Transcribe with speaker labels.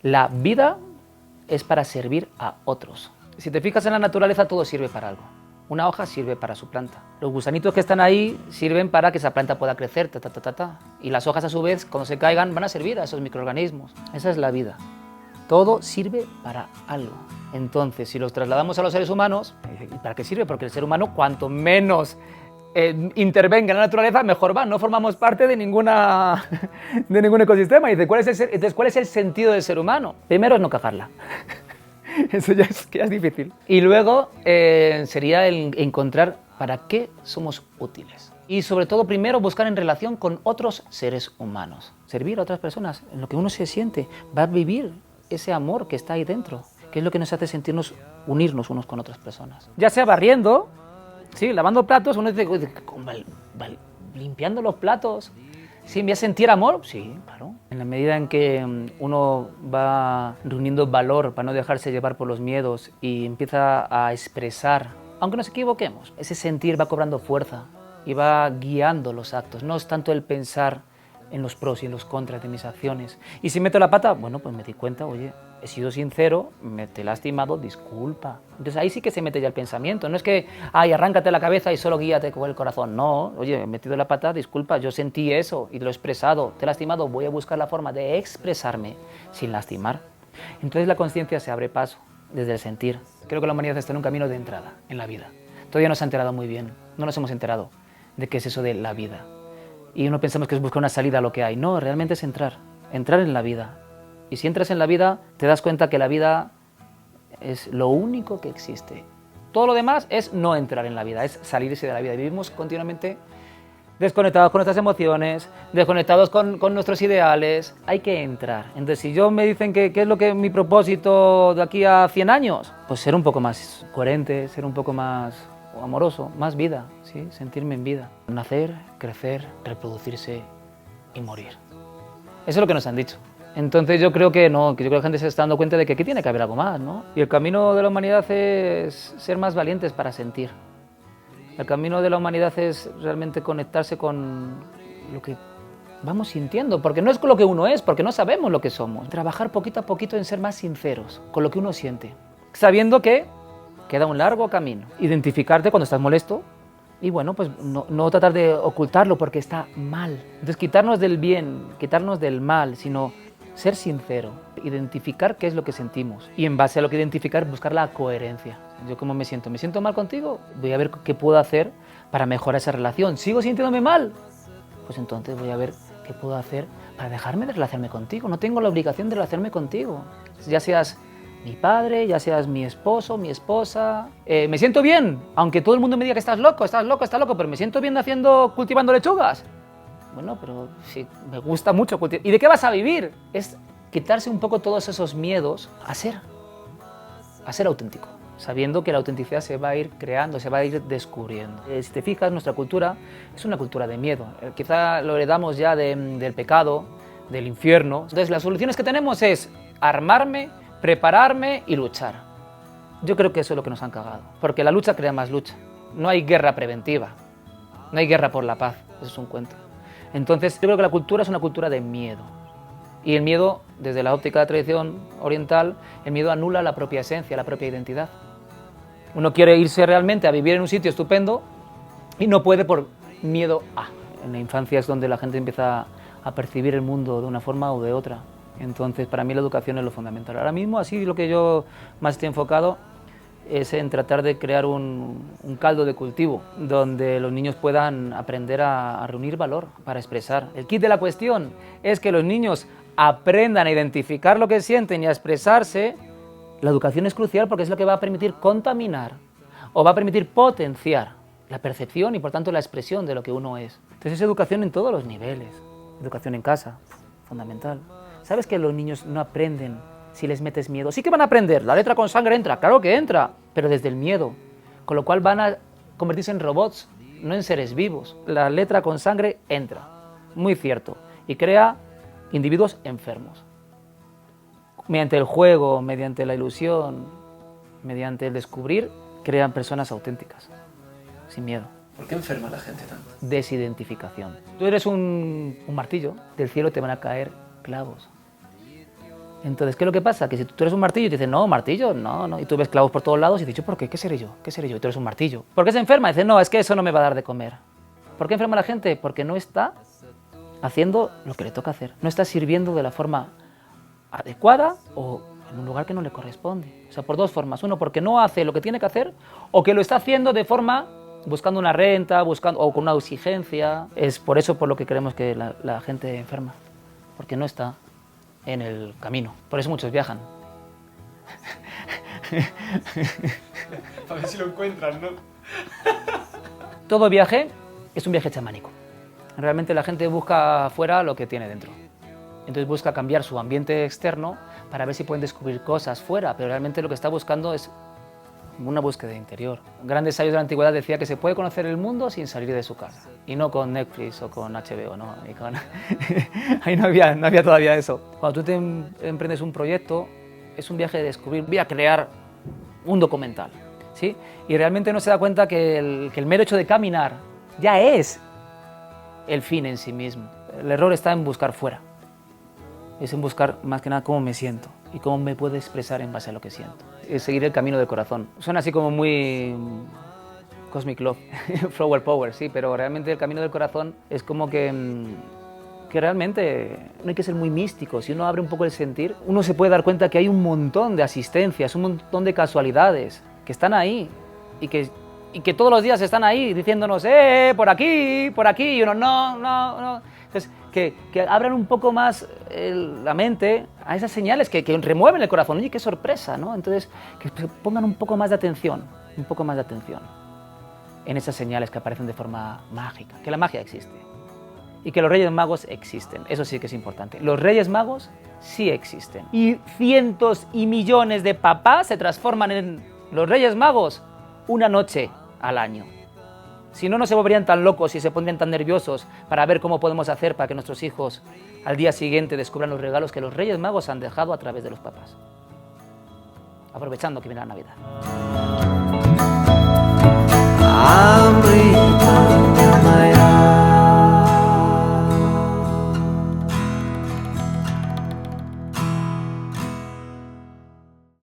Speaker 1: La vida es para servir a otros. Si te fijas en la naturaleza, todo sirve para algo. Una hoja sirve para su planta. Los gusanitos que están ahí sirven para que esa planta pueda crecer, Y las hojas, a su vez, cuando se caigan, van a servir a esos microorganismos. Esa es la vida. Todo sirve para algo. Entonces, si los trasladamos a los seres humanos, ¿y para qué sirve? Porque el ser humano, cuanto menos intervenga en la naturaleza, mejor va. No formamos parte de ningún ecosistema. Y dice, ¿cuál es el sentido del ser humano? Primero es no cagarla. Eso ya es difícil. Y luego sería el encontrar para qué somos útiles. Y sobre todo, primero, buscar en relación con otros seres humanos. Servir a otras personas. En lo que uno se siente, va a vivir ese amor que está ahí dentro, que es lo que nos hace sentirnos, unirnos unos con otras personas. Ya sea barriendo, sí, lavando platos, uno dice, limpiando los platos, ¿sí? ¿Me voy a sentir amor? Sí, claro. En la medida en que uno va reuniendo valor para no dejarse llevar por los miedos y empieza a expresar, aunque nos equivoquemos, ese sentir va cobrando fuerza y va guiando los actos. No es tanto el pensar en los pros y en los contras de mis acciones. Y si meto la pata, bueno, pues me di cuenta, oye, he sido sincero, te he lastimado, disculpa. Entonces ahí sí que se mete ya el pensamiento. No es que, ay, arráncate la cabeza y solo guíate con el corazón. No, oye, he metido la pata, disculpa, yo sentí eso y lo he expresado, te he lastimado, voy a buscar la forma de expresarme sin lastimar. Entonces la conciencia se abre paso desde el sentir. Creo que la humanidad está en un camino de entrada en la vida. Todavía no se ha enterado muy bien, no nos hemos enterado de qué es eso de la vida. Y uno pensamos que es buscar una salida a lo que hay. No, realmente es entrar en la vida. Y si entras en la vida, te das cuenta que la vida es lo único que existe. Todo lo demás es no entrar en la vida, es salirse de la vida. Vivimos continuamente desconectados con nuestras emociones, desconectados con nuestros ideales. Hay que entrar. Entonces, si yo me dicen que qué es lo que mi propósito de aquí a 100 años, pues ser un poco más coherente, ser un poco más amoroso, más vida, ¿sí? Sentirme en vida. Nacer, crecer, reproducirse y morir. Eso es lo que nos han dicho. Entonces yo creo que no, que la gente se está dando cuenta de que aquí tiene que haber algo más, ¿no? Y el camino de la humanidad es ser más valientes para sentir. El camino de la humanidad es realmente conectarse con lo que vamos sintiendo, porque no es con lo que uno es, porque no sabemos lo que somos. Trabajar poquito a poquito en ser más sinceros con lo que uno siente, sabiendo que queda un largo camino. Identificarte cuando estás molesto y bueno, pues no tratar de ocultarlo porque está mal. Entonces quitarnos del bien, quitarnos del mal, sino ser sincero, identificar qué es lo que sentimos y en base a lo que identificar buscar la coherencia. Yo cómo me siento mal contigo, voy a ver qué puedo hacer para mejorar esa relación. ¿Sigo sintiéndome mal? Pues entonces voy a ver qué puedo hacer para dejarme de relacionarme contigo. No tengo la obligación de relacionarme contigo. Ya seas mi padre, ya seas mi esposo, mi esposa. Me siento bien, aunque todo el mundo me diga que estás loco, pero me siento bien cultivando lechugas. Bueno, pero sí, me gusta mucho cultivar. ¿Y de qué vas a vivir? Es quitarse un poco todos esos miedos a ser auténtico, sabiendo que la autenticidad se va a ir creando, se va a ir descubriendo. Si te fijas, nuestra cultura es una cultura de miedo. Quizá lo heredamos ya del pecado, del infierno. Entonces, las soluciones que tenemos es armarme, prepararme y luchar. Yo creo que eso es lo que nos han cagado, porque la lucha crea más lucha. No hay guerra preventiva, no hay guerra por la paz, eso es un cuento. Entonces, yo creo que la cultura es una cultura de miedo. Y el miedo, desde la óptica de la tradición oriental, el miedo anula la propia esencia, la propia identidad. Uno quiere irse realmente a vivir en un sitio estupendo y no puede por miedo a. En la infancia es donde la gente empieza a percibir el mundo de una forma o de otra. Entonces, para mí la educación es lo fundamental. Ahora mismo, así lo que yo más estoy enfocado es en tratar de crear un caldo de cultivo donde los niños puedan aprender a reunir valor para expresar. El kit de la cuestión es que los niños aprendan a identificar lo que sienten y a expresarse. La educación es crucial porque es lo que va a permitir contaminar o va a permitir potenciar la percepción y por tanto la expresión de lo que uno es. Entonces es educación en todos los niveles. Educación en casa, fundamental. ¿Sabes que los niños no aprenden si les metes miedo? Sí que van a aprender, la letra con sangre entra, claro que entra, pero desde el miedo, con lo cual van a convertirse en robots, no en seres vivos. La letra con sangre entra, muy cierto, y crea individuos enfermos. Mediante el juego, mediante la ilusión, mediante el descubrir, crean personas auténticas, sin miedo.
Speaker 2: ¿Por qué enferma la gente tanto?
Speaker 1: Desidentificación. Tú eres un martillo, del cielo te van a caer clavos. Entonces, ¿qué es lo que pasa? Que si tú eres un martillo y te dicen, no, martillo, no, no, y tú ves clavos por todos lados y dices, ¿por qué? ¿Qué seré yo? ¿Qué seré yo? Y tú eres un martillo. ¿Por qué se enferma? Y dices, no, es que eso no me va a dar de comer. ¿Por qué enferma la gente? Porque no está haciendo lo que le toca hacer. No está sirviendo de la forma adecuada o en un lugar que no le corresponde. O sea, por dos formas. Uno, porque no hace lo que tiene que hacer, o que lo está haciendo de forma buscando una renta, buscando, o con una exigencia. Es por eso por lo que creemos que la gente enferma, porque no está en el camino. Por eso muchos viajan.
Speaker 2: A ver si lo encuentran, ¿no?
Speaker 1: Todo viaje es un viaje chamánico. Realmente la gente busca afuera lo que tiene dentro. Entonces busca cambiar su ambiente externo para ver si pueden descubrir cosas fuera, pero realmente lo que está buscando es una búsqueda interior. Grandes sabios de la antigüedad decían que se puede conocer el mundo sin salir de su casa. Y no con Netflix o con HBO, ¿no? Y con... Ahí no había todavía eso. Cuando tú te emprendes un proyecto, es un viaje de descubrir, voy a crear un documental, ¿sí? Y realmente no se da cuenta que el mero hecho de caminar ya es el fin en sí mismo. El error está en buscar fuera. Es en buscar más que nada cómo me siento y cómo me puedo expresar en base a lo que siento. Es seguir el camino del corazón. Suena así como muy Cosmic Love, Flower Power, sí, pero realmente el camino del corazón es como que realmente no hay que ser muy místico. Si uno abre un poco el sentir, uno se puede dar cuenta que hay un montón de asistencias, un montón de casualidades que están ahí y que todos los días están ahí diciéndonos, por aquí, y uno, no. Entonces, que abran un poco más la mente a esas señales que remueven el corazón. Oye, qué sorpresa, ¿no? Entonces, que pongan un poco más de atención en esas señales que aparecen de forma mágica, que la magia existe y que los Reyes Magos existen. Eso sí que es importante. Los Reyes Magos sí existen. Y cientos y millones de papás se transforman en los Reyes Magos una noche al año. Si no, no se volverían tan locos y se pondrían tan nerviosos para ver cómo podemos hacer para que nuestros hijos al día siguiente descubran los regalos que los Reyes Magos han dejado a través de los papás. Aprovechando que viene la Navidad.